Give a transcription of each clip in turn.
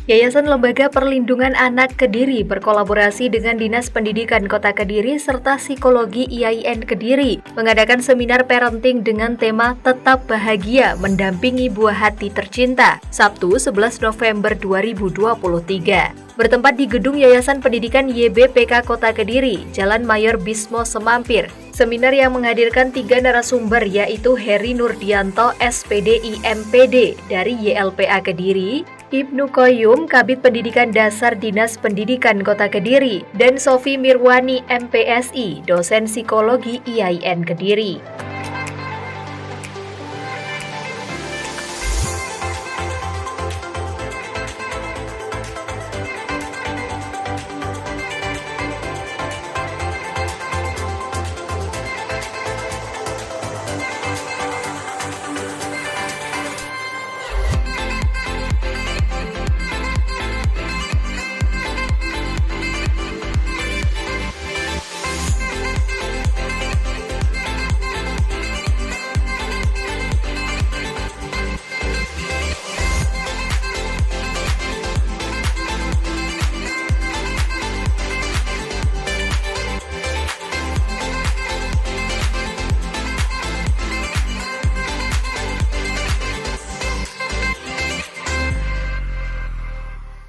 Yayasan Lembaga Perlindungan Anak Kediri berkolaborasi dengan Dinas Pendidikan Kota Kediri serta Psikologi IAIN Kediri mengadakan seminar parenting dengan tema Tetap Bahagia Mendampingi Buah Hati Tercinta, Sabtu 11 November 2023. Bertempat di Gedung Yayasan Pendidikan YBPK Kota Kediri, Jalan Mayor Bismo Semampir. Seminar yang menghadirkan 3 narasumber yaitu Heri Nurdianto, SPDI MPD dari YLPA Kediri, Ibnu Qoyum, Kabid Pendidikan Dasar Dinas Pendidikan Kota Kediri, dan Sofi Mirwani, MPSI, dosen psikologi IAIN Kediri.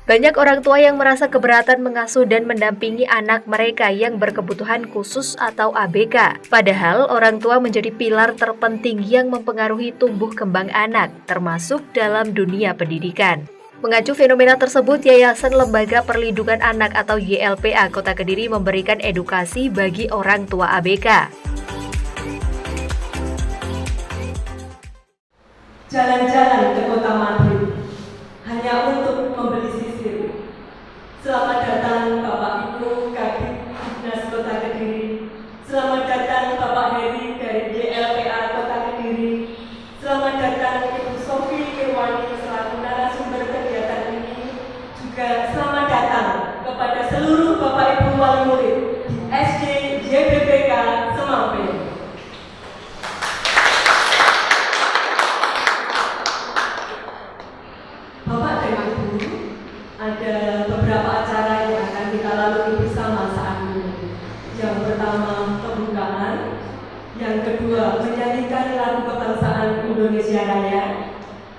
Banyak orang tua yang merasa keberatan mengasuh dan mendampingi anak mereka yang berkebutuhan khusus atau ABK. Padahal orang tua menjadi pilar terpenting yang mempengaruhi tumbuh kembang anak, termasuk dalam dunia pendidikan. Mengacu fenomena tersebut, Yayasan Lembaga Perlindungan Anak atau YLPA Kota Kediri memberikan edukasi bagi orang tua ABK. Jalan-jalan ke Kota Madrid hanya untuk membeli sisir. Selamat datang Bapak Ibu Kabid Dinas Kota Kediri. Selamat datang Bapak Heri dari YLPA Kota Kediri. Selamat datang Ibu Sofi Mirwani selaku narasumber kegiatan ini. Juga selamat datang kepada seluruh Bapak Ibu wali murid di SD YBPK Semampir. Ada beberapa acara yang akan kita lalui bersama saat ini. Yang pertama, pembukaan. Yang kedua, menyanyikan lagu kebangsaan Indonesia Raya.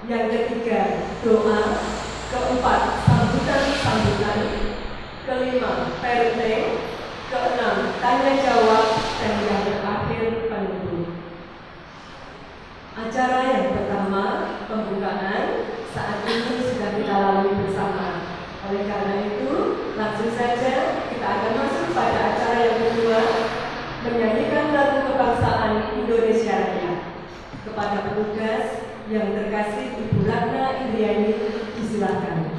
Yang ketiga, doa. Keempat, sambutan. Kelima, parenting. Keenam, tanya jawab. Dan yang terakhir, penutup. Acara yang pertama, pembukaan, saat ini sudah kita lalui bersama. Oleh karena itu, langsung saja kita akan masuk pada acara yang kedua, menyanyikan lagu kebangsaan Indonesia Raya. Kepada petugas yang terkasih Ibu Ratna Indriani, disilakan.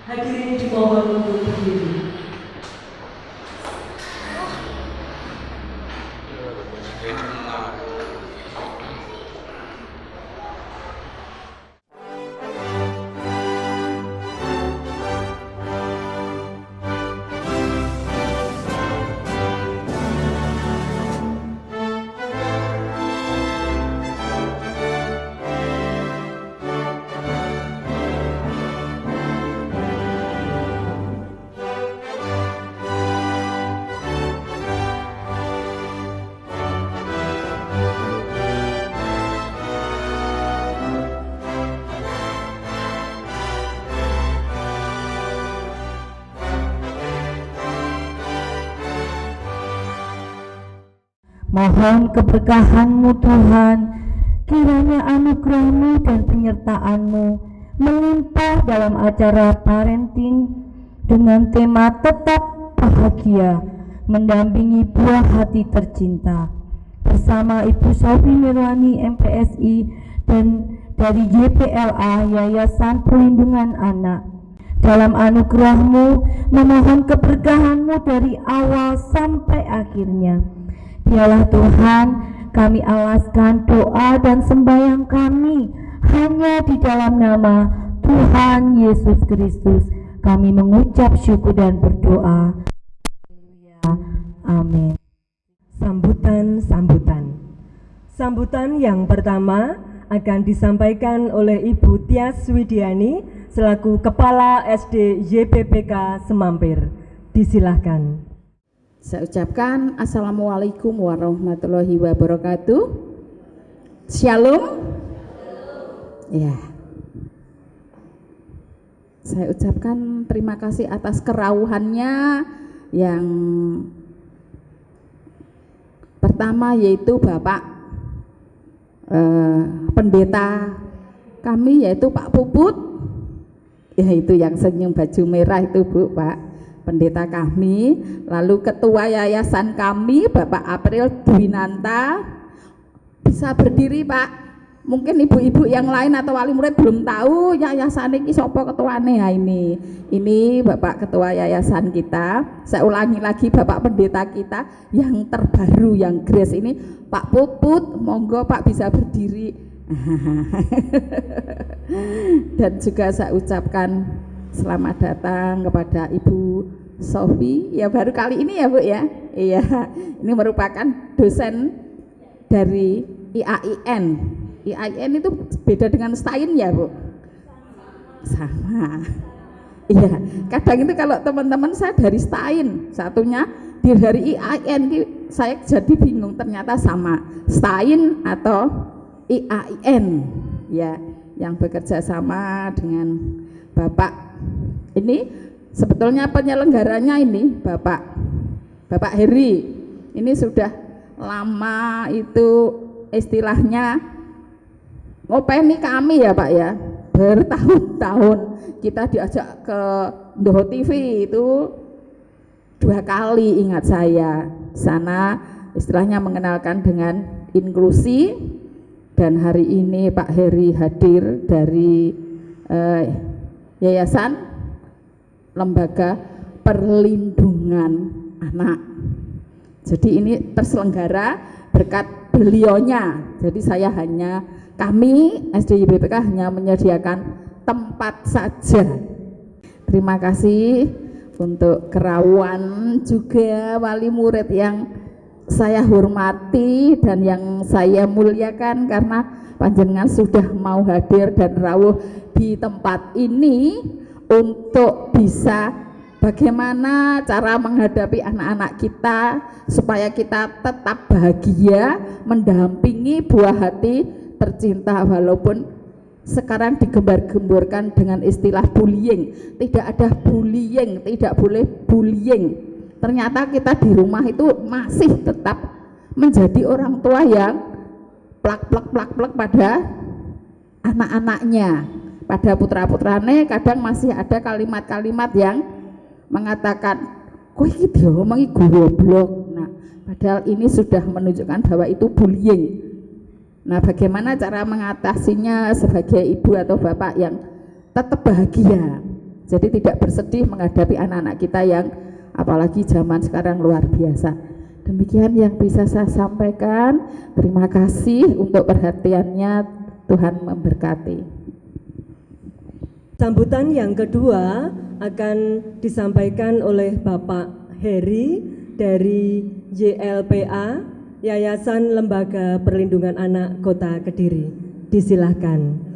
Hadirin dimohon untuk berdiri. Mohon keberkahan-Mu Tuhan, kiranya anugerah-Mu dan penyertaan-Mu melimpah dalam acara parenting dengan tema Tetap Bahagia Mendampingi Buah Hati Tercinta bersama Ibu Sofi Mirwani MPSI dan dari YPLA Yayasan Perlindungan Anak. Dalam anugerah-Mu memohon keberkahan-Mu dari awal sampai akhirnya. Biarlah Tuhan, kami alaskan doa dan sembahyang kami hanya di dalam nama Tuhan Yesus Kristus. Kami mengucap syukur dan berdoa. Amin. Sambutan yang pertama akan disampaikan oleh Ibu Tias Widiani selaku Kepala SD YPPK Semampir. Disilahkan. Saya ucapkan Assalamualaikum warahmatullahi wabarakatuh. Shalom. Ya. Saya ucapkan terima kasih atas kerauhannya yang pertama, yaitu Bapak pendeta kami, yaitu Pak Puput, yaitu yang senyum baju merah itu Bu, Pak pendeta kami. Lalu ketua yayasan kami Bapak April Dwinanta. Bisa berdiri Pak. Mungkin ibu-ibu yang lain atau wali murid belum tahu yayasan ini sapa ketuane. Ya, ini Bapak ketua yayasan kita. Saya ulangi lagi, Bapak pendeta kita yang terbaru, yang grace ini Pak Puput. Monggo Pak bisa berdiri. Dan juga saya ucapkan selamat datang kepada Ibu Sofi. Ya, baru kali ini ya Bu ya. Iya, ini merupakan dosen dari IAIN. IAIN itu beda dengan STAIN ya Bu? Sama. Iya, kadang itu kalau teman-teman saya dari STAIN, satunya dari IAIN, saya jadi bingung, ternyata sama, STAIN atau IAIN ya, yang bekerja sama dengan Bapak. Ini sebetulnya penyelenggaranya ini Bapak Heri. Ini sudah lama itu istilahnya ngopeni kami ya Pak ya, bertahun-tahun. Kita diajak ke Ndoho TV itu 2 kali, ingat saya. Di sana istilahnya mengenalkan dengan inklusi, dan hari ini Pak Heri hadir dari Yayasan Lembaga Perlindungan Anak. Jadi ini terselenggara berkat beliaunya. Jadi kami SD YPPK hanya menyediakan tempat saja. Terima kasih untuk kerawan juga wali murid yang saya hormati dan yang saya muliakan, karena panjenengan sudah mau hadir dan rawuh di tempat ini untuk bisa bagaimana cara menghadapi anak-anak kita supaya kita tetap bahagia mendampingi buah hati tercinta, walaupun sekarang digembar-gemborkan dengan istilah bullying. Tidak ada bullying, tidak boleh bullying. Ternyata kita di rumah itu masih tetap menjadi orang tua yang plak-plak pada anak-anaknya, pada putra-putrane. Kadang masih ada kalimat-kalimat yang mengatakan, "Kowe iki diomongi goblok." Nah, padahal ini sudah menunjukkan bahwa itu bullying. Nah, bagaimana cara mengatasinya sebagai ibu atau bapak yang tetap bahagia, jadi tidak bersedih menghadapi anak-anak kita yang apalagi zaman sekarang luar biasa. Demikian yang bisa saya sampaikan. Terima kasih untuk perhatiannya. Tuhan memberkati. Sambutan yang kedua akan disampaikan oleh Bapak Heri dari YLPA, Yayasan Lembaga Perlindungan Anak Kota Kediri. Disilahkan.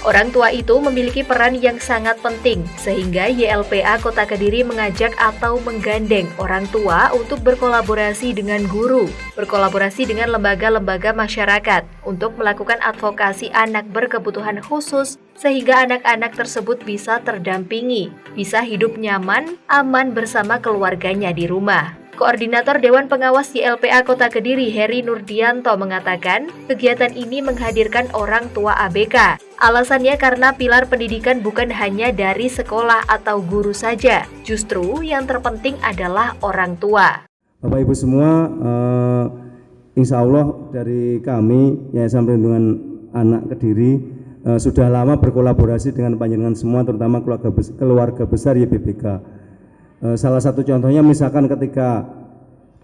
Orang tua itu memiliki peran yang sangat penting, sehingga YLPA Kota Kediri mengajak atau menggandeng orang tua untuk berkolaborasi dengan guru, berkolaborasi dengan lembaga-lembaga masyarakat untuk melakukan advokasi anak berkebutuhan khusus, sehingga anak-anak tersebut bisa terdampingi, bisa hidup nyaman, aman bersama keluarganya di rumah. Koordinator Dewan Pengawas YLPA Kota Kediri, Heri Nurdianto, mengatakan kegiatan ini menghadirkan orang tua ABK. Alasannya karena pilar pendidikan bukan hanya dari sekolah atau guru saja, justru yang terpenting adalah orang tua. Bapak Ibu semua, insya Allah dari kami Yayasan Perlindungan Anak Kediri sudah lama berkolaborasi dengan panjenengan semua, terutama keluarga besar YPPK. Salah satu contohnya misalkan ketika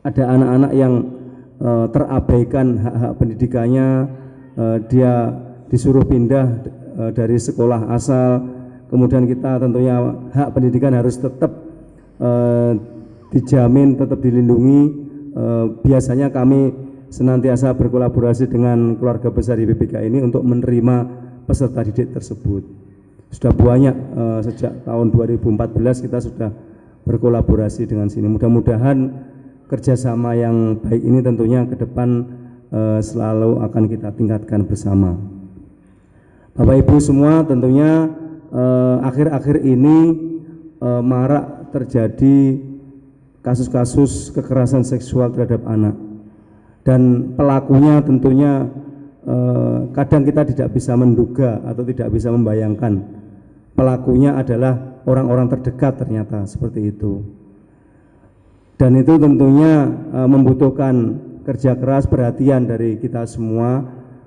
ada anak-anak yang terabaikan hak-hak pendidikannya, dia disuruh pindah dari sekolah asal, kemudian kita tentunya hak pendidikan harus tetap dijamin, tetap dilindungi. Biasanya kami senantiasa berkolaborasi dengan keluarga besar YPPK ini untuk menerima peserta didik tersebut. Sudah banyak sejak tahun 2014 kita sudah berkolaborasi dengan sini. Mudah-mudahan kerjasama yang baik ini tentunya ke depan selalu akan kita tingkatkan bersama. Bapak Ibu semua, tentunya akhir-akhir ini marak terjadi kasus-kasus kekerasan seksual terhadap anak, dan pelakunya tentunya kadang kita tidak bisa menduga atau tidak bisa membayangkan pelakunya adalah orang-orang terdekat, ternyata seperti itu. Dan itu tentunya membutuhkan kerja keras, perhatian dari kita semua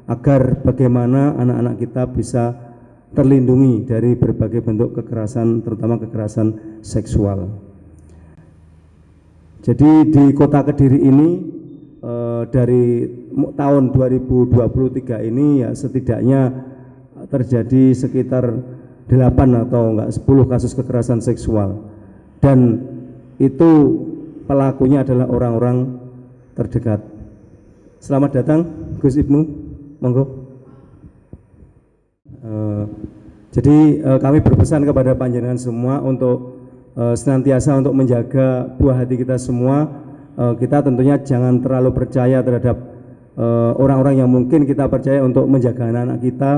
agar bagaimana anak-anak kita bisa terlindungi dari berbagai bentuk kekerasan, terutama kekerasan seksual. Jadi di Kota Kediri ini dari tahun 2023 ini ya setidaknya terjadi sekitar 8 atau enggak 10 kasus kekerasan seksual, dan itu pelakunya adalah orang-orang terdekat. Selamat datang Gus Ibnu, monggo. Jadi kami berpesan kepada panjenengan semua untuk senantiasa untuk menjaga buah hati kita semua. Kita tentunya jangan terlalu percaya terhadap orang-orang yang mungkin kita percaya untuk menjaga anak-anak kita,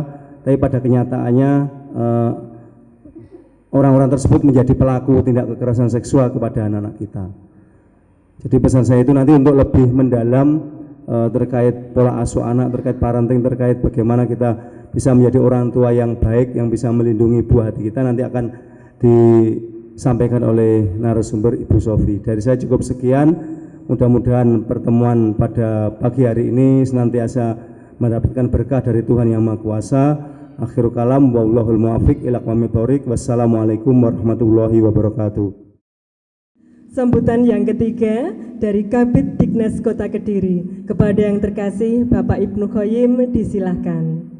tapi pada kenyataannya orang-orang tersebut menjadi pelaku tindak kekerasan seksual kepada anak-anak kita. Jadi pesan saya itu nanti untuk lebih mendalam terkait pola asuh anak, terkait parenting, terkait bagaimana kita bisa menjadi orang tua yang baik, yang bisa melindungi buah hati kita, nanti akan disampaikan oleh narasumber Ibu Sofi. Dari saya cukup sekian. Mudah-mudahan pertemuan pada pagi hari ini senantiasa mendapatkan berkah dari Tuhan Yang Maha Kuasa. Akhirul kalam, wallahul muwaffiq ila aqwamit thoriq. Wassalamualaikum warahmatullahi wabarakatuh. Sambutan yang ketiga dari Kabid Diknas Kota Kediri. Kepada yang terkasih Bapak Ibnu Khoyim, disilahkan.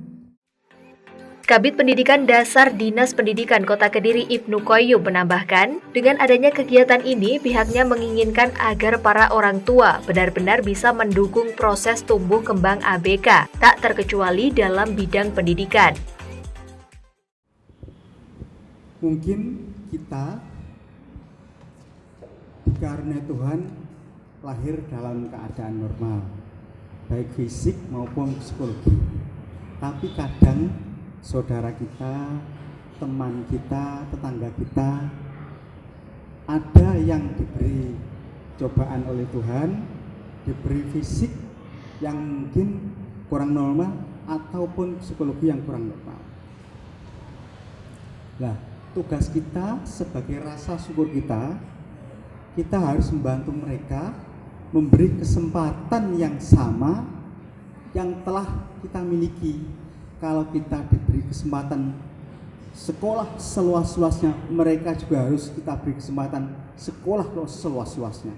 Kabid Pendidikan Dasar Dinas Pendidikan Kota Kediri Ibnu Khoyim menambahkan, dengan adanya kegiatan ini pihaknya menginginkan agar para orang tua benar-benar bisa mendukung proses tumbuh kembang ABK, tak terkecuali dalam bidang pendidikan. Mungkin kita dikarunia Tuhan lahir dalam keadaan normal, baik fisik maupun psikologi. Tapi kadang saudara kita, teman kita, tetangga kita, ada yang diberi cobaan oleh Tuhan, diberi fisik yang mungkin kurang normal ataupun psikologi yang kurang normal. Nah, tugas kita sebagai rasa syukur kita harus membantu mereka, memberi kesempatan yang sama yang telah kita miliki. Kalau kita diberi kesempatan sekolah seluas-luasnya, mereka juga harus kita beri kesempatan sekolah seluas-luasnya.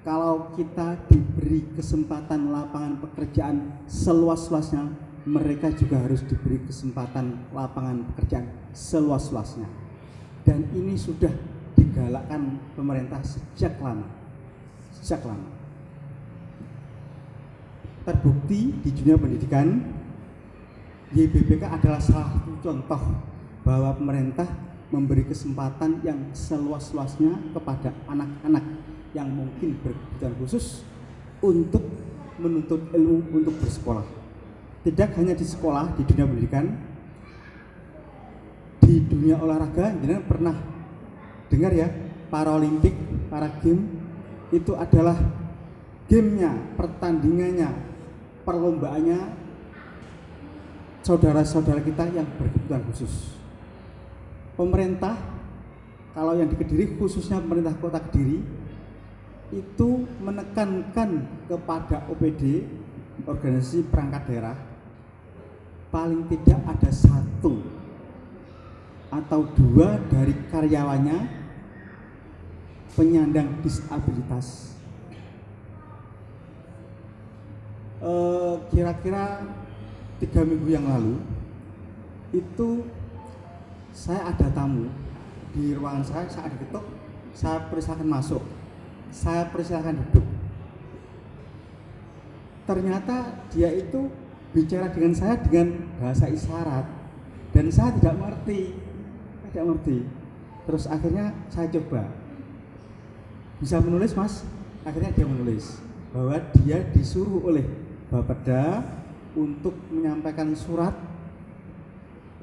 Kalau kita diberi kesempatan lapangan pekerjaan seluas-luasnya, mereka juga harus diberi kesempatan lapangan pekerjaan seluas-luasnya. Dan ini sudah digalakkan pemerintah sejak lama. Terbukti di dunia pendidikan, YBBK adalah salah satu contoh bahwa pemerintah memberi kesempatan yang seluas-luasnya kepada anak-anak yang mungkin berkebutuhan khusus untuk menuntut ilmu, untuk bersekolah. Tidak hanya di sekolah, di dunia pendidikan, di dunia olahraga. Jangan pernah dengar ya, Paralimpik, para game itu adalah gamenya, pertandingannya, perlombaannya saudara-saudara kita yang berkebutuhan khusus. Pemerintah, kalau yang di Kediri, khususnya pemerintah Kota Kediri, itu menekankan kepada OPD, organisasi perangkat daerah, paling tidak ada 1 atau 2 dari karyawannya penyandang disabilitas. Kira-kira 3 minggu yang lalu itu saya ada tamu di ruangan saya ada ketuk, saya persilakan masuk, saya persilakan duduk. Ternyata dia itu bicara dengan saya dengan bahasa isyarat dan saya tidak mengerti. Terus akhirnya saya coba, bisa menulis Mas? Akhirnya dia menulis bahwa dia disuruh oleh Bapeda untuk menyampaikan surat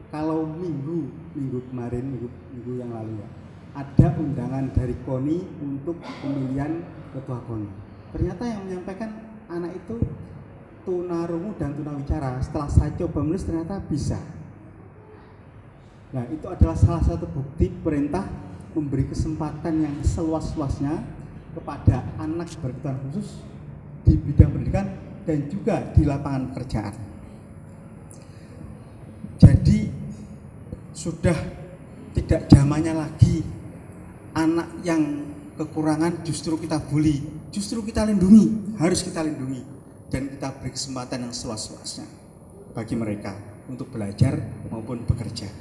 kalau minggu yang lalu ya, ada undangan dari KONI untuk pemilihan ketua KONI. Ternyata yang menyampaikan anak itu tunarungu dan tunawicara. Setelah saya coba menulis ternyata bisa. Nah, itu adalah salah satu bukti pemerintah memberi kesempatan yang seluas-luasnya kepada anak berkebutuhan khusus di bidang pendidikan dan juga di lapangan pekerjaan. Jadi sudah tidak zamannya lagi anak yang kekurangan justru kita bully, justru kita lindungi, harus kita lindungi dan kita beri kesempatan yang seluas-luasnya bagi mereka untuk belajar maupun bekerja.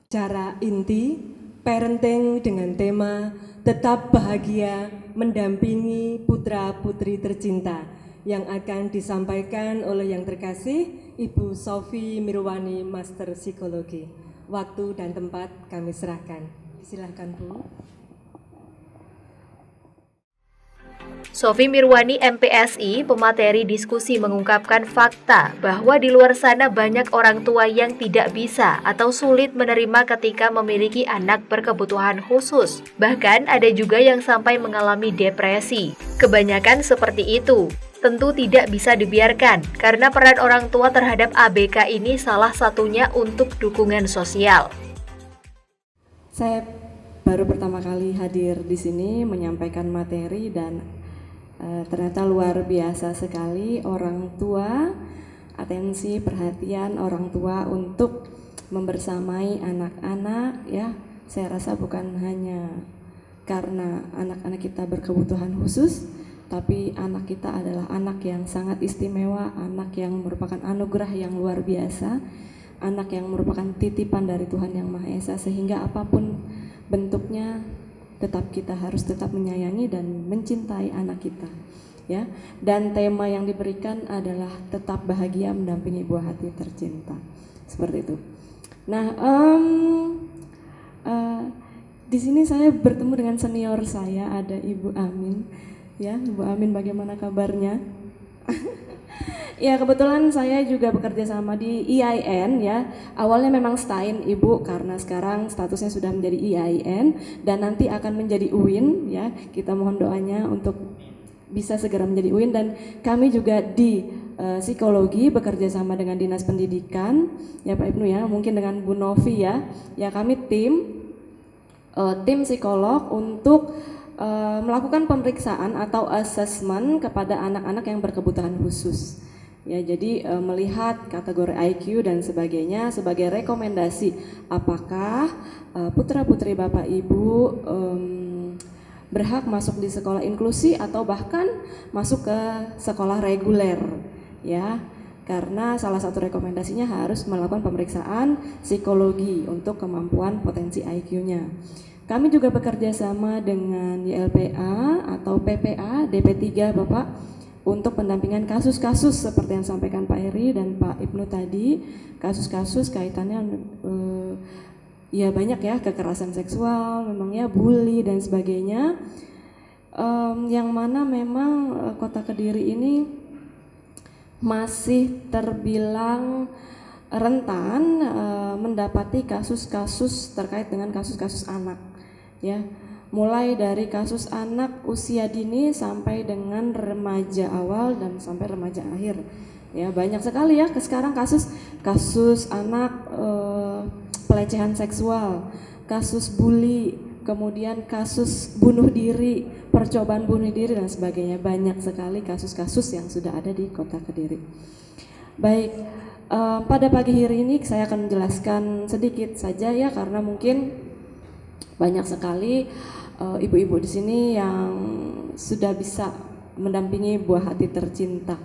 Cara inti parenting dengan tema tetap bahagia mendampingi putra-putri tercinta yang akan disampaikan oleh yang terkasih Ibu Sofi Mirwani, Master Psikologi. Waktu dan tempat kami serahkan. Silakan Bu. Sofi Mirwani MPSI, pemateri diskusi, mengungkapkan fakta bahwa di luar sana banyak orang tua yang tidak bisa atau sulit menerima ketika memiliki anak berkebutuhan khusus. Bahkan ada juga yang sampai mengalami depresi. Kebanyakan seperti itu. Tentu tidak bisa dibiarkan karena peran orang tua terhadap ABK ini salah satunya untuk dukungan sosial. Saya baru pertama kali hadir di sini menyampaikan materi dan ternyata luar biasa sekali orang tua, atensi, perhatian orang tua untuk membersamai anak-anak ya. Saya rasa bukan hanya karena anak-anak kita berkebutuhan khusus, tapi anak kita adalah anak yang sangat istimewa, anak yang merupakan anugerah yang luar biasa, anak yang merupakan titipan dari Tuhan Yang Maha Esa, sehingga apapun bentuknya kita harus tetap menyayangi dan mencintai anak kita ya. Dan tema yang diberikan adalah tetap bahagia mendampingi buah hati tercinta, seperti itu. Nah, di sini saya bertemu dengan senior saya, ada Ibu Amin ya. Ibu Amin, bagaimana kabarnya? Ya, kebetulan saya juga bekerja sama di IAIN ya. Awalnya memang STAIN Ibu, karena sekarang statusnya sudah menjadi IAIN dan nanti akan menjadi UIN ya. Kita mohon doanya untuk bisa segera menjadi UIN. Dan kami juga di psikologi bekerja sama dengan Dinas Pendidikan ya Pak Ibnu ya, mungkin dengan Bu Novi ya. Ya, kami tim psikolog untuk melakukan pemeriksaan atau assessment kepada anak-anak yang berkebutuhan khusus. Ya, jadi melihat kategori IQ dan sebagainya sebagai rekomendasi apakah putra-putri Bapak Ibu berhak masuk di sekolah inklusi atau bahkan masuk ke sekolah reguler ya. Karena salah satu rekomendasinya harus melakukan pemeriksaan psikologi untuk kemampuan potensi IQ-nya. Kami juga bekerja sama dengan YLPA atau PPA DP3 Bapak untuk pendampingan kasus-kasus seperti yang disampaikan Pak Eri dan Pak Ibnu tadi, kasus-kasus kaitannya ya banyak ya, kekerasan seksual, memang ya bully dan sebagainya, yang mana memang Kota Kediri ini masih terbilang rentan mendapati kasus-kasus terkait dengan kasus-kasus anak ya. Mulai dari kasus anak usia dini sampai dengan remaja awal dan sampai remaja akhir. Ya, banyak sekali ya sekarang kasus anak pelecehan seksual, kasus bully, kemudian kasus bunuh diri, percobaan bunuh diri dan sebagainya. Banyak sekali kasus-kasus yang sudah ada di Kota Kediri. Baik, pada pagi hari ini saya akan menjelaskan sedikit saja ya, karena mungkin banyak sekali ibu-ibu di sini yang sudah bisa mendampingi buah hati tercinta.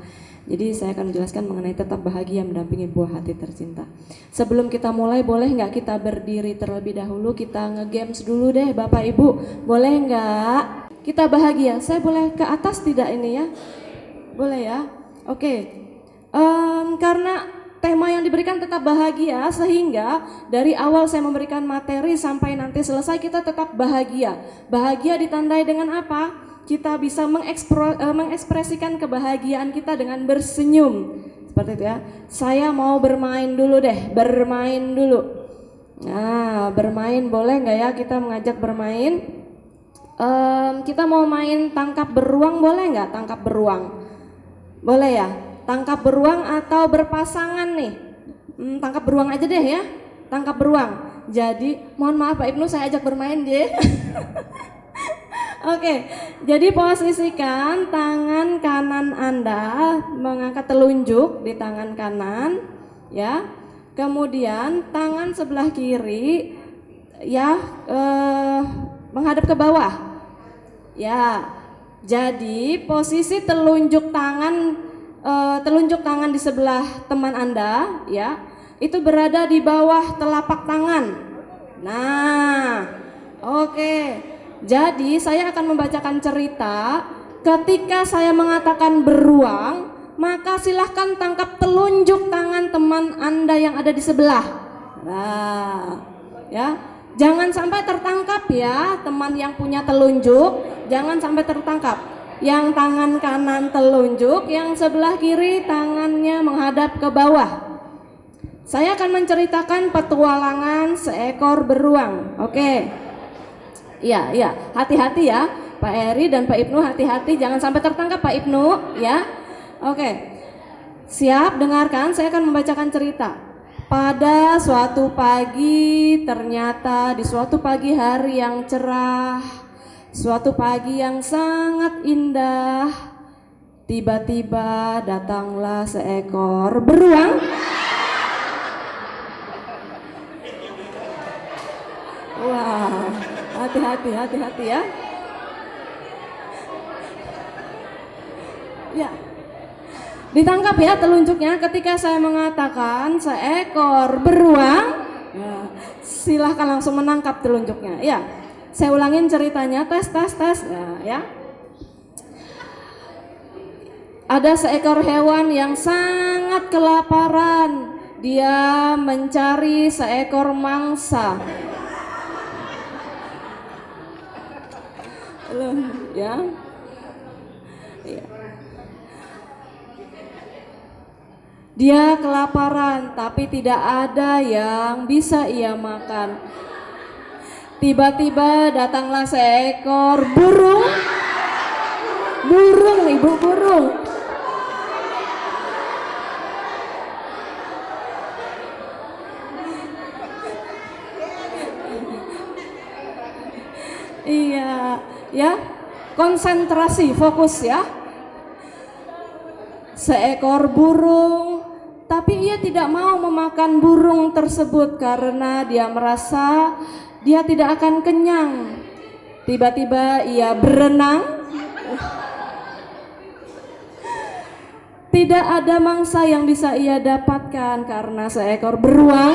Jadi saya akan menjelaskan mengenai tetap bahagia mendampingi buah hati tercinta. Sebelum kita mulai, boleh nggak kita berdiri terlebih dahulu, kita nge-games dulu deh Bapak Ibu, boleh nggak? Kita bahagia, saya boleh ke atas tidak ini ya? Boleh ya? Oke, Karena tema yang diberikan tetap bahagia, sehingga dari awal saya memberikan materi sampai nanti selesai kita tetap bahagia. Bahagia ditandai dengan apa? Kita bisa mengekspresikan kebahagiaan kita dengan bersenyum. Seperti itu ya. Saya mau bermain dulu deh, bermain dulu. Nah, bermain boleh nggak ya kita mengajak bermain? Kita mau main tangkap beruang, boleh nggak tangkap beruang? Boleh ya? Tangkap beruang atau berpasangan nih? Tangkap beruang aja deh ya, tangkap beruang. Jadi mohon maaf Pak Ibnu, saya ajak bermain deh. Oke, jadi posisikan tangan kanan Anda, mengangkat telunjuk di tangan kanan, ya. Kemudian tangan sebelah kiri, ya, menghadap ke bawah, ya. Jadi posisi telunjuk tangan di sebelah teman Anda, ya, itu berada di bawah telapak tangan. Nah, oke. Jadi saya akan membacakan cerita. Ketika saya mengatakan beruang, maka silahkan tangkap telunjuk tangan teman Anda yang ada di sebelah. Nah, ya, jangan sampai tertangkap ya, teman yang punya telunjuk, jangan sampai tertangkap. Yang tangan kanan telunjuk, yang sebelah kiri tangannya menghadap ke bawah. Saya akan menceritakan petualangan seekor beruang. Oke. Iya, hati-hati ya, Pak Eri dan Pak Ibnu, hati-hati, jangan sampai tertangkap Pak Ibnu, ya. Oke, siap, dengarkan, saya akan membacakan cerita. Pada suatu pagi, ternyata di suatu pagi hari yang cerah, suatu pagi yang sangat indah, tiba-tiba datanglah seekor beruang. Wah, hati-hati ya. Ya, ditangkap ya telunjuknya ketika saya mengatakan seekor beruang, ya, silahkan langsung menangkap telunjuknya. Ya, saya ulangin ceritanya, tes, ya. Ada seekor hewan yang sangat kelaparan, dia mencari seekor mangsa. Ya. Dia kelaparan tapi tidak ada yang bisa ia makan. Tiba-tiba datanglah seekor burung. Ibu burung. Iya, ya. Konsentrasi, fokus ya. Seekor burung, tapi ia tidak mau memakan burung tersebut karena dia merasa dia tidak akan kenyang. Tiba-tiba ia berenang. Tidak ada mangsa yang bisa ia dapatkan karena seekor beruang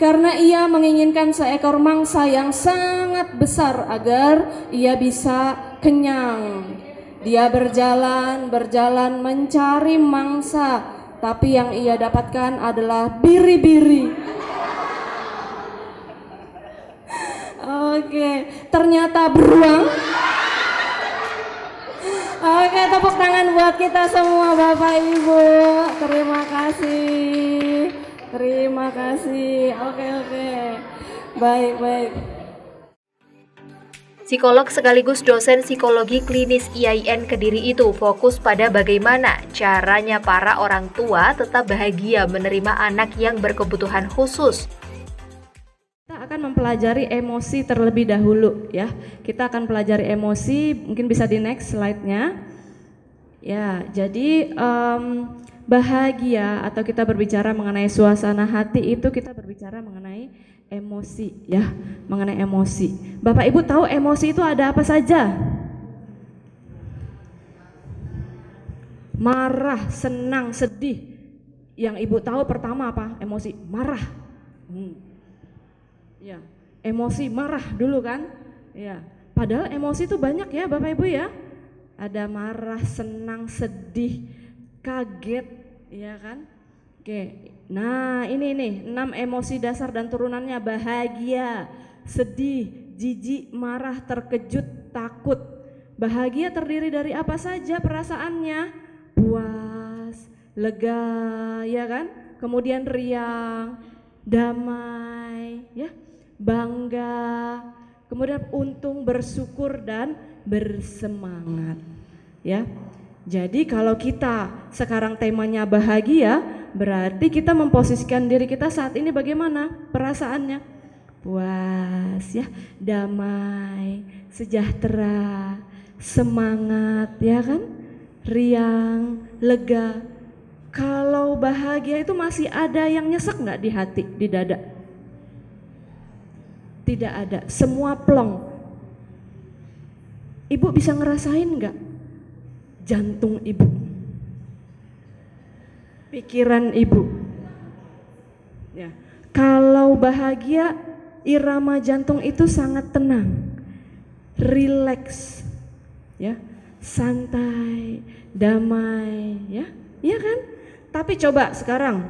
karena ia menginginkan seekor mangsa yang sangat besar agar ia bisa kenyang. Dia berjalan mencari mangsa, tapi yang ia dapatkan adalah biri-biri. Oke, ternyata beruang. Oke, tepuk tangan buat kita semua Bapak Ibu. Terima kasih. Oke. Baik. Psikolog sekaligus dosen psikologi klinis IAIN Kediri itu fokus pada bagaimana caranya para orang tua tetap bahagia menerima anak yang berkebutuhan khusus. Kita akan mempelajari emosi terlebih dahulu ya. Kita akan pelajari emosi, mungkin bisa di next slide-nya. Ya, jadi bahagia atau kita berbicara mengenai suasana hati itu kita berbicara mengenai emosi ya, mengenai emosi. Bapak Ibu tahu emosi itu ada apa saja? Marah, senang, sedih. Yang Ibu tahu pertama apa? Emosi marah. Ya, emosi marah dulu kan? Ya, padahal emosi itu banyak ya Bapak Ibu ya. Ada marah, senang, sedih, kaget, ya kan? Oke, nah ini nih 6 emosi dasar dan turunannya: bahagia, sedih, jijik, marah, terkejut, takut. Bahagia terdiri dari apa saja perasaannya? Puas, lega, ya kan? Kemudian riang, damai, ya, bangga, kemudian untung, bersyukur dan bersemangat, ya. Jadi kalau kita sekarang temanya bahagia, berarti kita memposisikan diri kita saat ini bagaimana perasaannya? Puas, ya, damai, sejahtera, semangat, ya kan? Riang, lega. Kalau bahagia itu masih ada yang nyesek nggak di hati, di dada? Tidak ada, semua plong. Ibu bisa ngerasain nggak jantung ibu, pikiran ibu? Ya, kalau bahagia, irama jantung itu sangat tenang, rileks, ya, santai, damai, ya, iya kan? Tapi coba sekarang,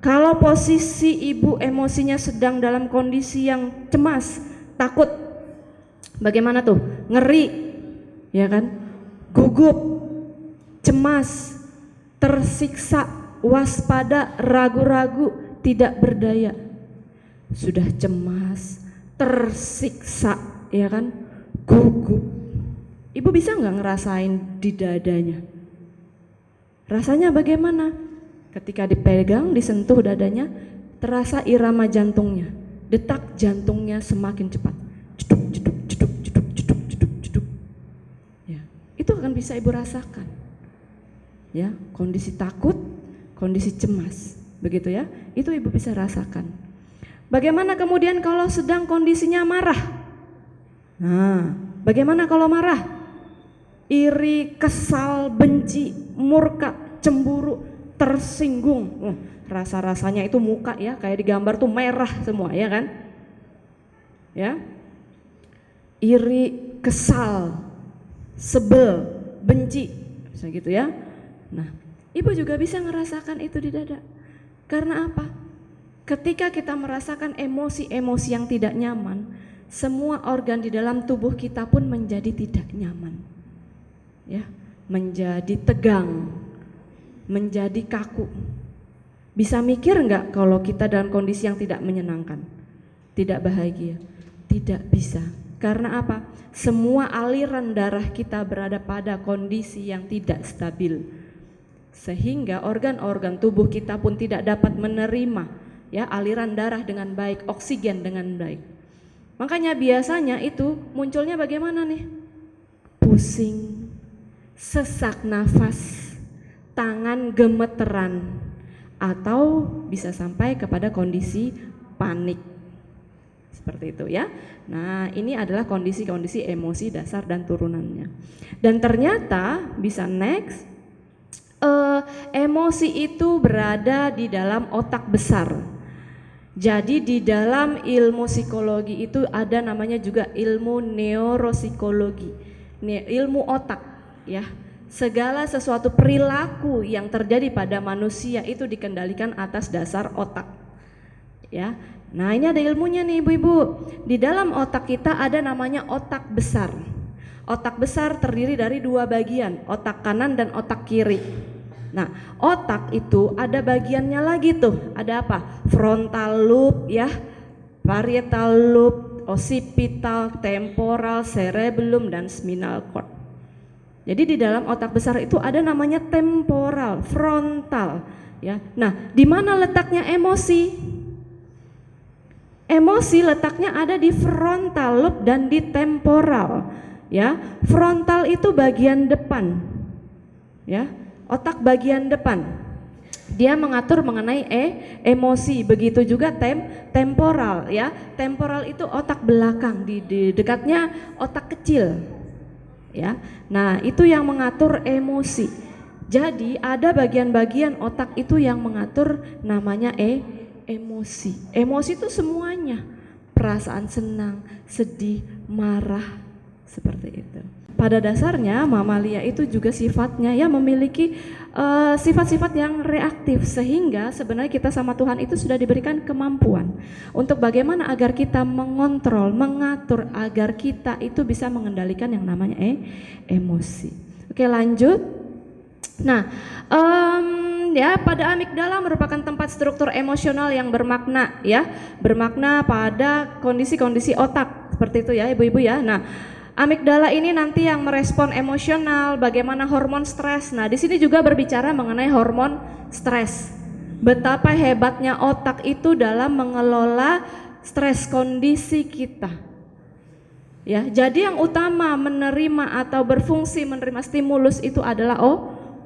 kalau posisi ibu emosinya sedang dalam kondisi yang cemas, takut, bagaimana tuh? Ngeri, ya kan? Gugup, cemas, tersiksa, waspada, ragu-ragu, tidak berdaya. Sudah cemas, tersiksa, ya kan? Gugup. Ibu bisa nggak ngerasain di dadanya? Rasanya bagaimana? Ketika dipegang, disentuh dadanya, terasa irama jantungnya, detak jantungnya semakin cepat. Jeduk, jeduk, jeduk, jeduk, jeduk, jeduk, jeduk. Ya, itu akan bisa ibu rasakan. Ya, kondisi takut, kondisi cemas, begitu ya. Itu ibu bisa rasakan. Bagaimana kemudian kalau sedang kondisinya marah? Nah, bagaimana kalau marah? Iri, kesal, benci, murka, cemburu, tersinggung. Rasa-rasanya itu muka ya, kayak di gambar tuh merah semua, ya kan? Ya. Iri, kesal, sebel, benci, bisa gitu ya. Nah, ibu juga bisa ngerasakan itu di dada. Karena apa? Ketika kita merasakan emosi-emosi yang tidak nyaman, semua organ di dalam tubuh kita pun menjadi tidak nyaman. Ya, menjadi tegang, menjadi kaku. Bisa mikir enggak kalau kita dalam kondisi yang tidak menyenangkan, tidak bahagia? Tidak bisa. Karena apa? Semua aliran darah kita berada pada kondisi yang tidak stabil, sehingga organ-organ tubuh kita pun tidak dapat menerima ya aliran darah dengan baik, oksigen dengan baik. Makanya biasanya itu munculnya bagaimana nih? Pusing, sesak nafas, tangan gemeteran, atau bisa sampai kepada kondisi panik. Seperti itu ya. Nah, ini adalah kondisi-kondisi emosi dasar dan turunannya. Dan ternyata bisa next, emosi itu berada di dalam otak besar. Jadi di dalam ilmu psikologi itu ada namanya juga ilmu neuropsikologi, ilmu otak ya. Segala sesuatu perilaku yang terjadi pada manusia itu dikendalikan atas dasar otak ya. Nah, ini ada ilmunya nih ibu-ibu. Di dalam otak kita ada namanya otak besar. Otak besar terdiri dari dua bagian, otak kanan dan otak kiri. Nah, otak itu ada bagiannya lagi tuh. Ada apa? Frontal lobe ya, parietal lobe, occipital, temporal, cerebellum, dan spinal cord. Jadi di dalam otak besar itu ada namanya temporal, frontal ya. Nah, di mana letaknya emosi? Emosi letaknya ada di frontal lobe dan di temporal ya. Frontal itu bagian depan ya, otak bagian depan. Dia mengatur mengenai emosi. Begitu juga temporal ya. Temporal itu otak belakang, di dekatnya otak kecil ya. Nah, itu yang mengatur emosi. Jadi ada bagian-bagian otak itu yang mengatur namanya emosi. Emosi itu semuanya, perasaan senang, sedih, marah, seperti itu. Pada dasarnya mamalia itu juga sifatnya ya memiliki sifat-sifat yang reaktif, sehingga sebenarnya kita sama Tuhan itu sudah diberikan kemampuan untuk bagaimana agar kita mengontrol, mengatur agar kita itu bisa mengendalikan yang namanya emosi. Oke, lanjut. Nah, ya pada amigdala merupakan tempat struktur emosional yang bermakna ya, bermakna pada kondisi-kondisi otak seperti itu ya ibu-ibu ya. Nah, amigdala ini nanti yang merespon emosional, bagaimana hormon stres. Nah, di sini juga berbicara mengenai hormon stres. Betapa hebatnya otak itu dalam mengelola stres kondisi kita. Ya, jadi yang utama menerima atau berfungsi menerima stimulus itu adalah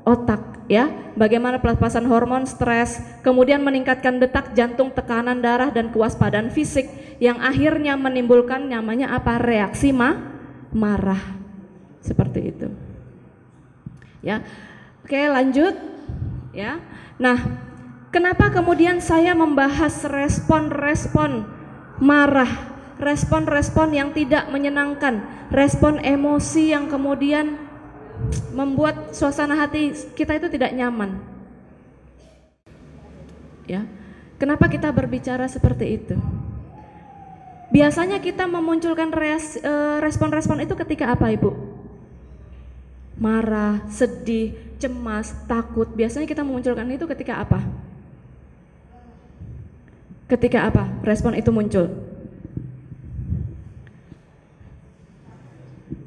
otak ya. Bagaimana pelepasan hormon stres, kemudian meningkatkan detak jantung, tekanan darah dan kewaspadaan fisik yang akhirnya menimbulkan namanya apa? Reaksi marah. Seperti itu. Ya. Oke, lanjut. Ya. Nah, kenapa kemudian saya membahas respon-respon marah, respon-respon yang tidak menyenangkan, respon emosi yang kemudian membuat suasana hati kita itu tidak nyaman. Ya. Kenapa kita berbicara seperti itu? Biasanya kita memunculkan respon-respon itu ketika apa, Ibu? Marah, sedih, cemas, takut. Biasanya kita memunculkan itu ketika apa? Ketika apa respon itu muncul?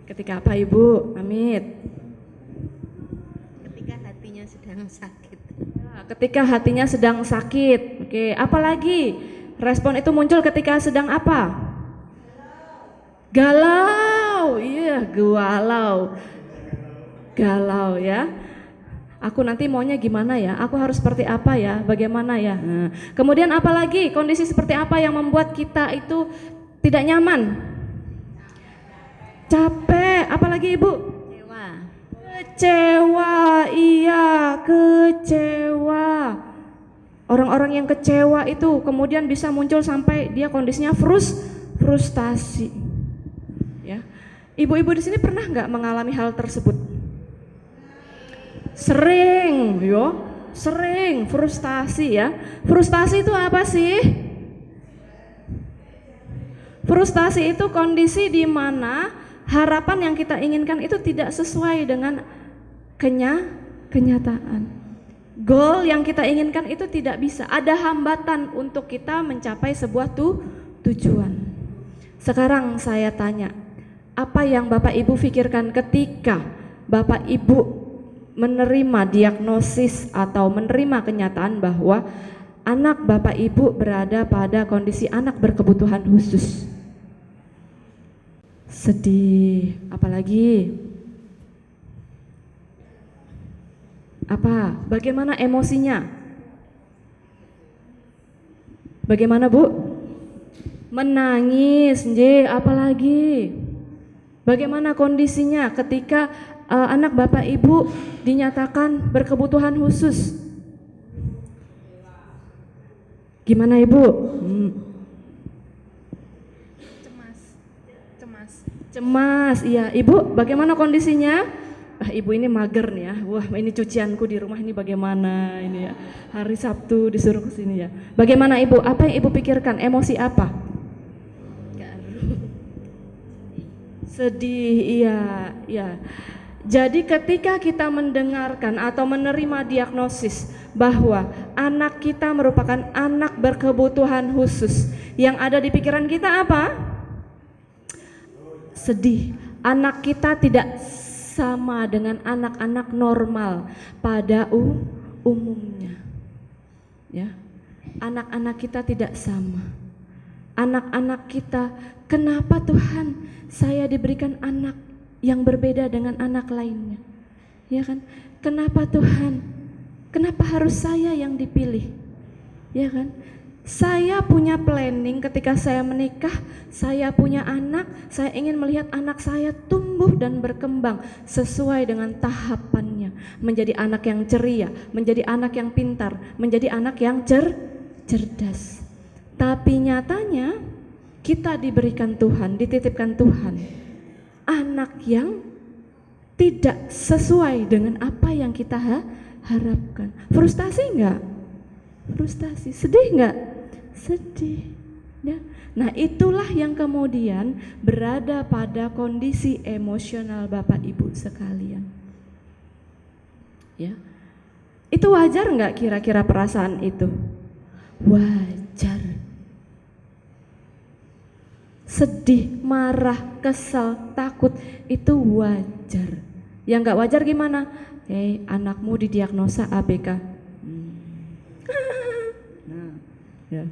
Ketika apa, Ibu? Amit. Ketika hatinya sedang sakit. Ketika hatinya sedang sakit. Oke, apalagi respon itu muncul ketika sedang apa? Galau. Iya, galau ya. Aku nanti maunya gimana ya? Aku harus seperti apa ya? Bagaimana ya? Nah, kemudian apalagi kondisi seperti apa yang membuat kita itu tidak nyaman? Capek, apalagi Ibu? Kecewa, iya kecewa. Orang-orang yang kecewa itu kemudian bisa muncul sampai dia kondisinya frustasi. Ya, ibu-ibu di sini pernah nggak mengalami hal tersebut? Sering, sering frustasi ya. Frustasi itu apa sih? Frustasi itu kondisi di mana harapan yang kita inginkan itu tidak sesuai dengan kenyataan. Goal yang kita inginkan itu tidak bisa. Ada hambatan untuk kita mencapai sebuah tujuan. Sekarang saya tanya, apa yang Bapak Ibu pikirkan ketika Bapak Ibu menerima diagnosis atau menerima kenyataan bahwa anak Bapak Ibu berada pada kondisi anak berkebutuhan khusus? Sedih, apalagi? Apa? Bagaimana emosinya? Bagaimana, Bu? Menangis, apalagi? Bagaimana kondisinya ketika anak Bapak Ibu dinyatakan berkebutuhan khusus? Gimana, Ibu? Cemas, iya. Ibu, bagaimana kondisinya? Ibu ini mager nih ya. Wah, ini cucianku di rumah ini bagaimana ini ya. Hari Sabtu disuruh ke sini ya. Bagaimana Ibu? Apa yang Ibu pikirkan? Emosi apa? Sedih, iya. Jadi ketika kita mendengarkan atau menerima diagnosis bahwa anak kita merupakan anak berkebutuhan khusus, yang ada di pikiran kita apa? Sedih. Anak kita tidak sama dengan anak-anak normal pada umumnya. Ya. Anak-anak kita tidak sama. Anak-anak kita, kenapa Tuhan saya diberikan anak yang berbeda dengan anak lainnya? Ya kan? Kenapa Tuhan? Kenapa harus saya yang dipilih? Ya kan? Saya punya planning ketika saya menikah, saya punya anak, saya ingin melihat anak saya tumbuh dan berkembang sesuai dengan tahapannya, menjadi anak yang ceria, menjadi anak yang pintar, menjadi anak yang cerdas. Tapi nyatanya kita diberikan Tuhan, dititipkan Tuhan anak yang tidak sesuai dengan apa yang kita harapkan. Frustasi enggak? Frustasi. Sedih enggak? Sedih. Ya. Nah, itulah yang kemudian berada pada kondisi emosional Bapak Ibu sekalian. Ya. Itu wajar enggak kira-kira perasaan itu? Wajar. Sedih, marah, kesal, takut itu wajar. Yang enggak wajar gimana? Anakmu didiagnosa ABK. Nah, ya.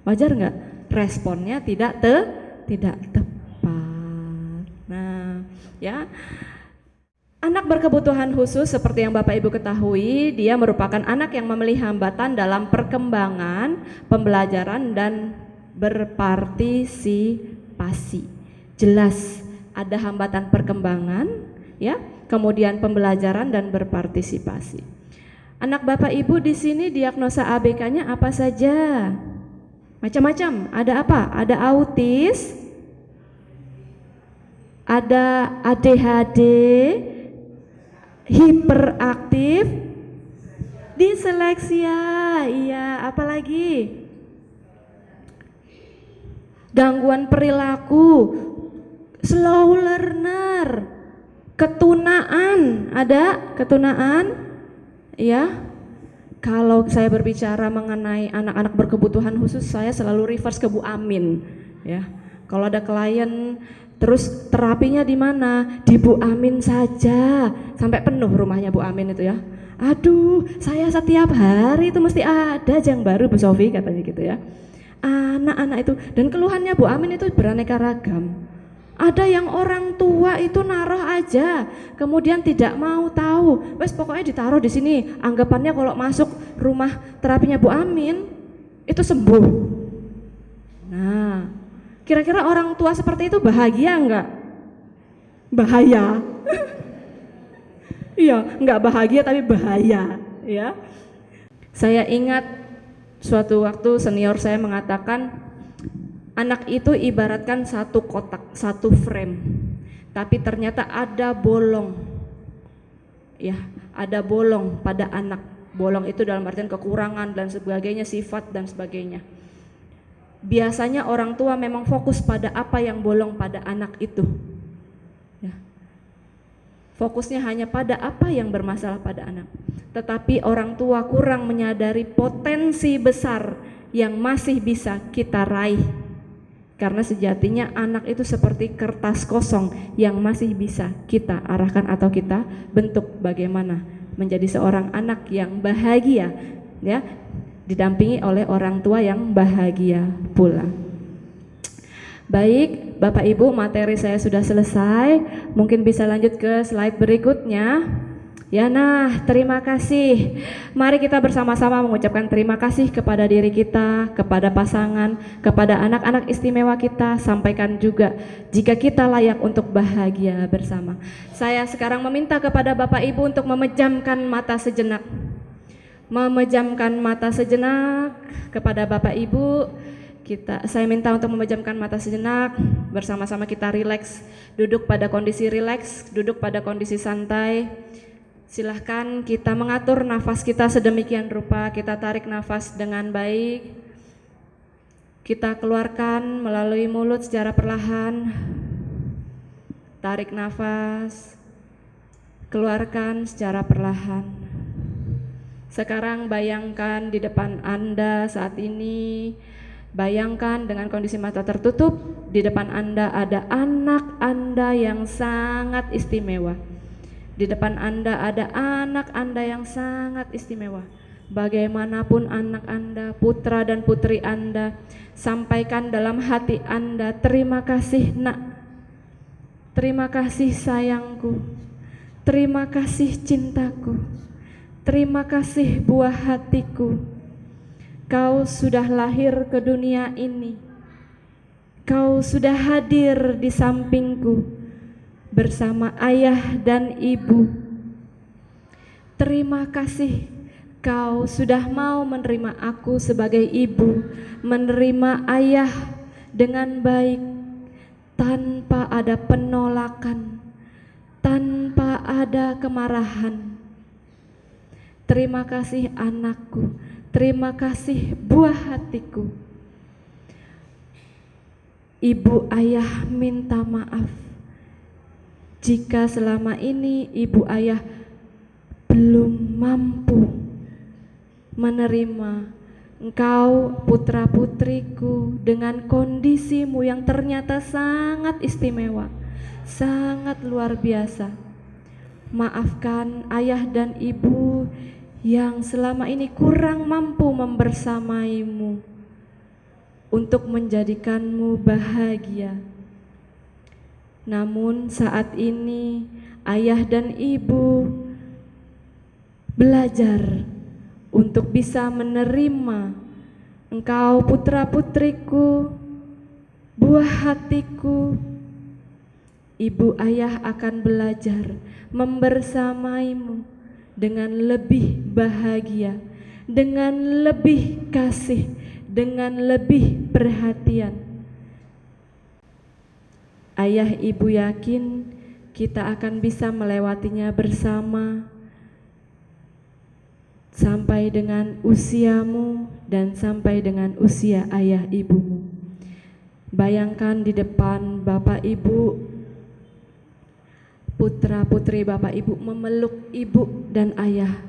Wajar nggak? Responnya tidak tepat. Nah, ya. Anak berkebutuhan khusus seperti yang Bapak Ibu ketahui, dia merupakan anak yang memiliki hambatan dalam perkembangan, pembelajaran dan berpartisipasi. Jelas ada hambatan perkembangan, ya, kemudian pembelajaran dan berpartisipasi. Anak Bapak Ibu di sini diagnosa ABK-nya apa saja? Macam-macam. Ada apa? Ada autis, ada ADHD, hiperaktif, disleksia, iya, apalagi? Gangguan perilaku, slow learner, ketunaan, ada ketunaan? Ya, kalau saya berbicara mengenai anak-anak berkebutuhan khusus, saya selalu reverse ke Bu Amin. Ya, kalau ada klien, terus terapinya di mana? Di Bu Amin saja, sampai penuh rumahnya Bu Amin itu ya. Aduh, saya setiap hari itu mesti ada yang baru Bu Sofi katanya gitu ya. Anak-anak itu, dan keluhannya Bu Amin itu beraneka ragam. Ada yang orang tua itu naruh aja, kemudian tidak mau tahu. Wes pokoknya ditaruh di sini. Anggapannya kalau masuk rumah terapinya Bu Amin itu sembuh. Nah, kira-kira orang tua seperti itu bahagia enggak? Bahaya. Iya, enggak bahagia tapi bahaya, ya. Saya ingat suatu waktu senior saya mengatakan, anak itu ibaratkan satu kotak, satu frame, tapi ternyata ada bolong. Ya, ada bolong pada anak. Bolong itu dalam artian kekurangan dan sebagainya, sifat dan sebagainya. Biasanya orang tua memang fokus pada apa yang bolong pada anak itu. Ya. Fokusnya hanya pada apa yang bermasalah pada anak. Tetapi orang tua kurang menyadari potensi besar yang masih bisa kita raih. Karena sejatinya anak itu seperti kertas kosong yang masih bisa kita arahkan atau kita bentuk bagaimana menjadi seorang anak yang bahagia, ya, didampingi oleh orang tua yang bahagia pula. Baik, Bapak Ibu, materi saya sudah selesai. Mungkin bisa lanjut ke slide berikutnya. Ya, nah, terima kasih. Mari kita bersama-sama mengucapkan terima kasih kepada diri kita, kepada pasangan, kepada anak-anak istimewa kita. Sampaikan juga jika kita layak untuk bahagia bersama. Saya sekarang meminta kepada Bapak Ibu untuk memejamkan mata sejenak. Memejamkan mata sejenak kepada Bapak Ibu. Saya minta untuk memejamkan mata sejenak, bersama-sama kita rileks, duduk pada kondisi rileks, duduk pada kondisi santai. Silahkan kita mengatur nafas kita sedemikian rupa. Kita tarik nafas dengan baik, kita keluarkan melalui mulut secara perlahan. Tarik nafas, keluarkan secara perlahan. Sekarang bayangkan di depan Anda saat ini, bayangkan dengan kondisi mata tertutup, di depan Anda ada anak Anda yang sangat istimewa. Di depan Anda ada anak Anda yang sangat istimewa. Bagaimanapun anak Anda, putra dan putri Anda, sampaikan dalam hati Anda, terima kasih nak, terima kasih sayangku, terima kasih cintaku, terima kasih buah hatiku. Kau sudah lahir ke dunia ini, kau sudah hadir di sampingku bersama ayah dan ibu. Terima kasih Kau sudah mau menerima aku sebagai ibu, menerima ayah dengan baik, tanpa ada penolakan, tanpa ada kemarahan. Terima kasih anakku, terima kasih buah hatiku. Ibu ayah minta maaf jika selama ini ibu ayah belum mampu menerima engkau putra putriku dengan kondisimu yang ternyata sangat istimewa, sangat luar biasa. Maafkan ayah dan ibu yang selama ini kurang mampu membersamaimu untuk menjadikanmu bahagia. Namun saat ini ayah dan ibu belajar untuk bisa menerima engkau putra putriku, buah hatiku. Ibu ayah akan belajar membersamaimu dengan lebih bahagia, dengan lebih kasih, dengan lebih perhatian. Ayah ibu yakin kita akan bisa melewatinya bersama sampai dengan usiamu dan sampai dengan usia ayah ibumu. Bayangkan di depan Bapak Ibu, putra putri Bapak Ibu memeluk ibu dan ayah.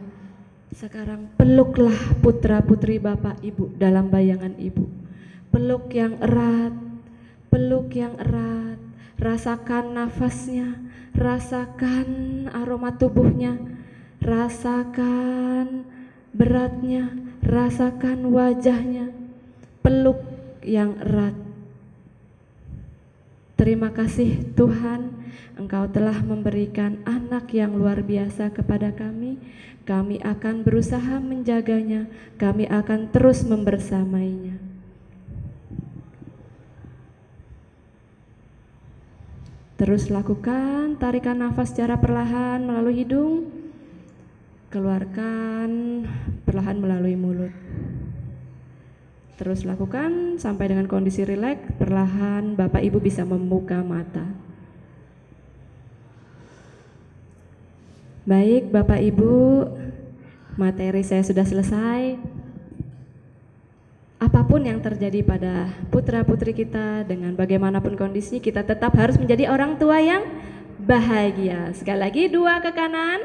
Sekarang peluklah putra putri Bapak Ibu dalam bayangan ibu. Peluk yang erat, peluk yang erat. Rasakan nafasnya, rasakan aroma tubuhnya, rasakan beratnya, rasakan wajahnya. Peluk yang erat. Terima kasih Tuhan, Engkau telah memberikan anak yang luar biasa kepada kami. Kami akan berusaha menjaganya, kami akan terus membersamainya. Terus lakukan tarikan nafas secara perlahan melalui hidung, keluarkan perlahan melalui mulut. Terus lakukan sampai dengan kondisi rileks, perlahan Bapak Ibu bisa membuka mata. Baik Bapak Ibu, materi saya sudah selesai. Apapun yang terjadi pada putra putri kita, dengan bagaimanapun kondisi, kita tetap harus menjadi orang tua yang bahagia. Sekali lagi, 2 ke kanan,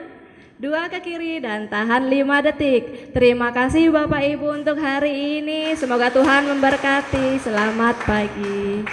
2 ke kiri, dan tahan 5 detik. Terima kasih Bapak Ibu untuk hari ini. Semoga Tuhan memberkati. Selamat pagi.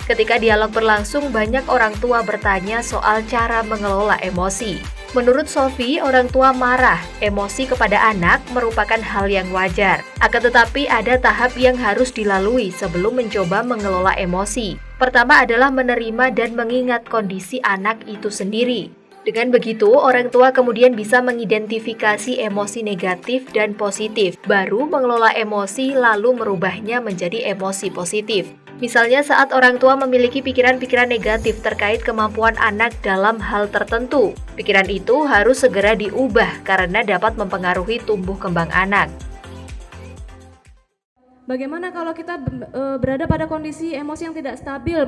Ketika dialog berlangsung, banyak orang tua bertanya soal cara mengelola emosi. Menurut Sophie, orang tua marah, emosi kepada anak merupakan hal yang wajar. Akan tetapi ada tahap yang harus dilalui sebelum mencoba mengelola emosi. Pertama adalah menerima dan mengingat kondisi anak itu sendiri. Dengan begitu, orang tua kemudian bisa mengidentifikasi emosi negatif dan positif, baru mengelola emosi lalu merubahnya menjadi emosi positif. Misalnya saat orang tua memiliki pikiran-pikiran negatif terkait kemampuan anak dalam hal tertentu, pikiran itu harus segera diubah karena dapat mempengaruhi tumbuh kembang anak. Bagaimana kalau kita berada pada kondisi emosi yang tidak stabil,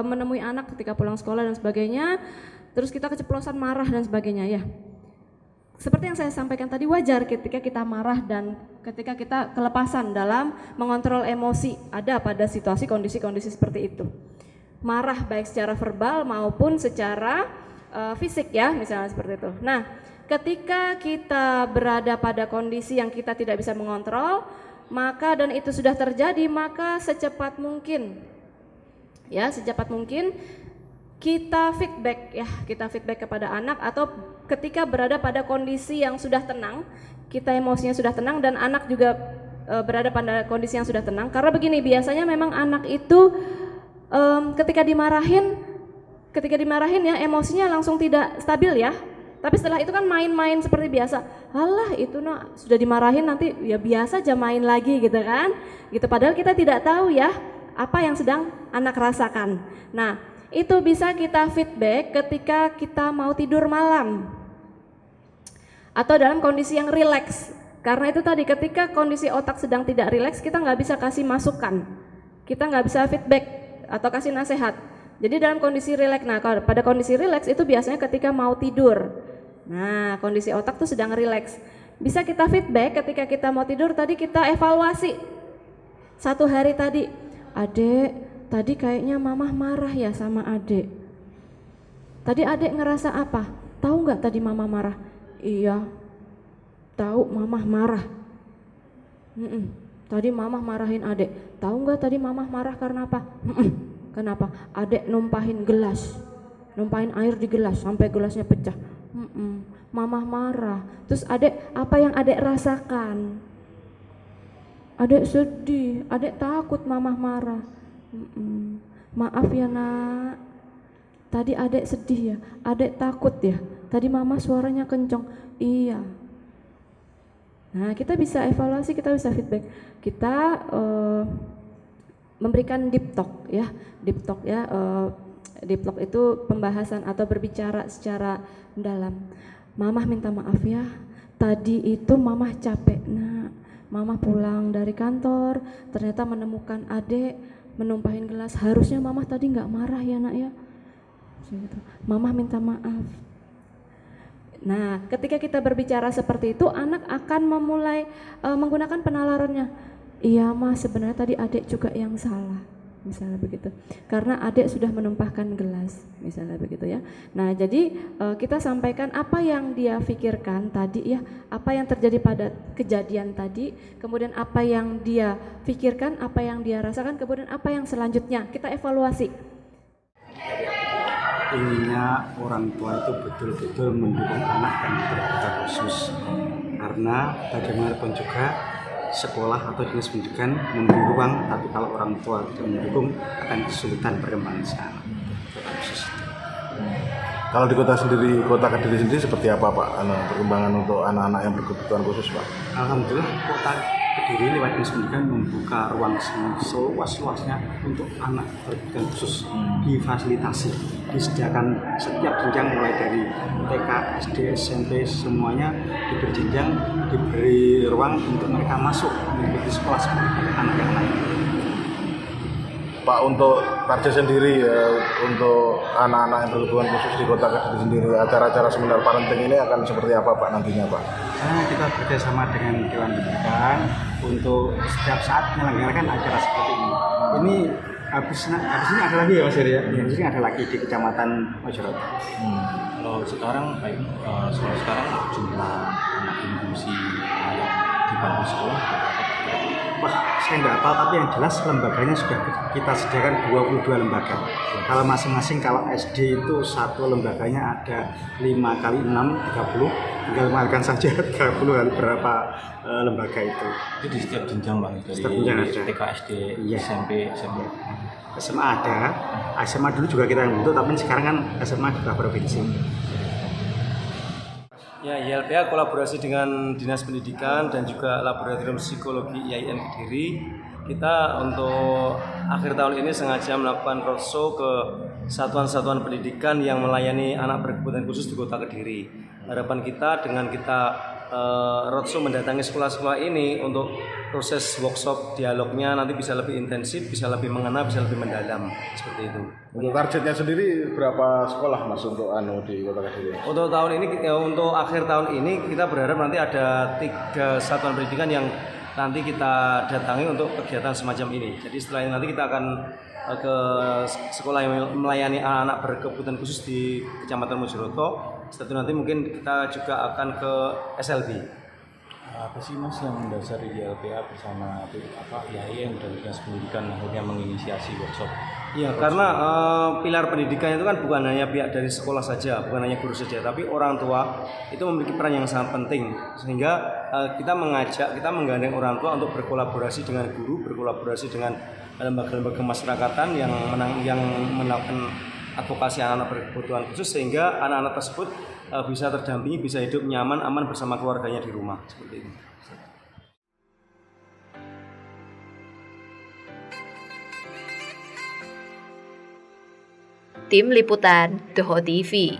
menemui anak ketika pulang sekolah dan sebagainya, terus kita keceplosan marah dan sebagainya ya. Seperti yang saya sampaikan tadi, wajar ketika kita marah dan ketika kita kelepasan dalam mengontrol emosi, ada pada situasi kondisi-kondisi seperti itu. Marah baik secara verbal maupun secara fisik ya, misalnya seperti itu. Nah, ketika kita berada pada kondisi yang kita tidak bisa mengontrol, maka dan itu sudah terjadi, maka secepat mungkin kita feedback kepada anak, atau ketika berada pada kondisi yang sudah tenang, kita emosinya sudah tenang dan anak juga berada pada kondisi yang sudah tenang. Karena begini, biasanya memang anak itu ketika dimarahin ya emosinya langsung tidak stabil ya. Tapi setelah itu kan main-main seperti biasa. Alah itu sudah dimarahin nanti ya biasa aja main lagi gitu kan. Gitu, padahal kita tidak tahu ya apa yang sedang anak rasakan. Nah, itu bisa kita feedback ketika kita mau tidur malam atau dalam kondisi yang rileks. Karena itu tadi, ketika kondisi otak sedang tidak rileks, kita nggak bisa kasih masukan, kita nggak bisa feedback atau kasih nasihat. Jadi dalam kondisi rileks, nah pada kondisi rileks itu biasanya ketika mau tidur. Nah, kondisi otak tuh sedang rileks. Bisa kita feedback ketika kita mau tidur, tadi kita evaluasi. Satu hari tadi, Adek, tadi kayaknya mamah marah ya sama adek. Tadi adek ngerasa apa? Tahu nggak tadi mama marah? Iya, tahu mamah marah. Tadi mamah marahin adek. Tahu nggak tadi mamah marah karena apa? Kenapa? Adek numpahin gelas, numpahin air di gelas sampai gelasnya pecah. Mamah marah. Terus adek, apa yang adek rasakan? Adek sedih, adek takut mamah marah. Maaf ya nak, tadi adek sedih ya, adek takut ya, tadi mama suaranya kenceng. Iya. Nah, kita bisa evaluasi, kita bisa feedback, kita memberikan deep talk ya. Deep talk ya, deep talk itu pembahasan atau berbicara secara mendalam. Mamah minta maaf ya, tadi itu mamah capek nak, mamah pulang dari kantor ternyata menemukan adek menumpahin gelas, harusnya mamah tadi nggak marah ya nak ya. Mamah minta maaf. Nah, ketika kita berbicara seperti itu, anak akan memulai menggunakan penalarannya. Iya mah, sebenarnya tadi adek juga yang salah, misalnya begitu. Karena adek sudah menumpahkan gelas, misalnya begitu ya. Nah, jadi kita sampaikan apa yang dia pikirkan tadi ya, apa yang terjadi pada kejadian tadi, kemudian apa yang dia pikirkan, apa yang dia rasakan, kemudian apa yang selanjutnya, kita evaluasi. Inginnya orang tua itu betul-betul mendukung anak dan berkebutuhan khusus, karena bagaimanapun juga sekolah atau dinas pendidikan memberi ruang, tapi kalau orang tua tidak mendukung akan kesulitan perkembangan si anak. Kalau di kota Kediri sendiri seperti apa Pak perkembangan untuk anak-anak yang berkebutuhan khusus Pak? Alhamdulillah kota Kediri lewat dinas pendidikan membuka ruang seluas-luasnya untuk anak berkebutuhan khusus, difasilitasi, disediakan setiap jenjang mulai dari TK, SD, SMP semuanya diberi jenjang, diberi ruang untuk mereka masuk mengikuti sekolah seperti anak yang lain. Pak, untuk target sendiri untuk anak-anak yang berkebutuhan khusus di kota Kediri sendiri, acara-acara seminar parenting ini akan seperti apa Pak nantinya Pak? Kita bekerjasama dengan Dewan Pendidikan untuk setiap saat menyelenggarakan acara seperti ini. Ini habis ini ada lagi ya Mas Heri ya? Habis ini ada lagi di Kecamatan Mojoroto. Kalau sekarang jumlah anak inklusi di bangku sekolah Wah, saya nggak tahu, tapi yang jelas lembaganya sudah kita sediakan 22 lembaga. Kalau masing-masing, kalau SD itu satu lembaganya ada 5 kali 6, 30, tinggal mengalihkan saja 30 kali berapa lembaga itu. Itu di setiap jenjang Bang, dari TK, SD, SMP, SMA. SMA ada, SMA dulu juga kita yang bentuk, tapi sekarang kan SMA sudah provinsi. Ya, YLPA kolaborasi dengan Dinas Pendidikan dan juga Laboratorium Psikologi IAIN Kediri. Kita untuk akhir tahun ini sengaja melakukan roadshow ke satuan-satuan pendidikan yang melayani anak berkebutuhan khusus di Kota Kediri. Harapan kita dengan kita roadshow mendatangi sekolah-sekolah ini untuk proses workshop dialognya nanti bisa lebih intensif, bisa lebih mengena, bisa lebih mendalam, seperti itu. Untuk targetnya sendiri berapa sekolah Mas untuk di Kota Kediri? Untuk tahun ini, untuk akhir tahun ini kita berharap nanti ada 3 satuan pendidikan yang nanti kita datangi untuk kegiatan semacam ini. Jadi setelah ini nanti kita akan ke sekolah yang melayani anak-anak berkebutuhan khusus di Kecamatan Mojoroto. Setelah itu nanti mungkin kita juga akan ke SLB. Apa sih Mas yang mendasari YLPA bersama IAIN dan Dinas Pendidikan akhirnya menginisiasi workshop? Ya, karena pilar pendidikan itu kan bukan hanya pihak dari sekolah saja, bukan hanya guru saja, tapi orang tua itu memiliki peran yang sangat penting. Sehingga kita menggandeng orang tua untuk berkolaborasi dengan guru, berkolaborasi dengan lembaga-lembaga kemasyarakatan yang melakukan advokasi anak-anak berkebutuhan khusus, sehingga anak-anak tersebut bisa terdampingi, bisa hidup nyaman, aman bersama keluarganya di rumah, seperti itu. Tim Liputan, The Hot TV.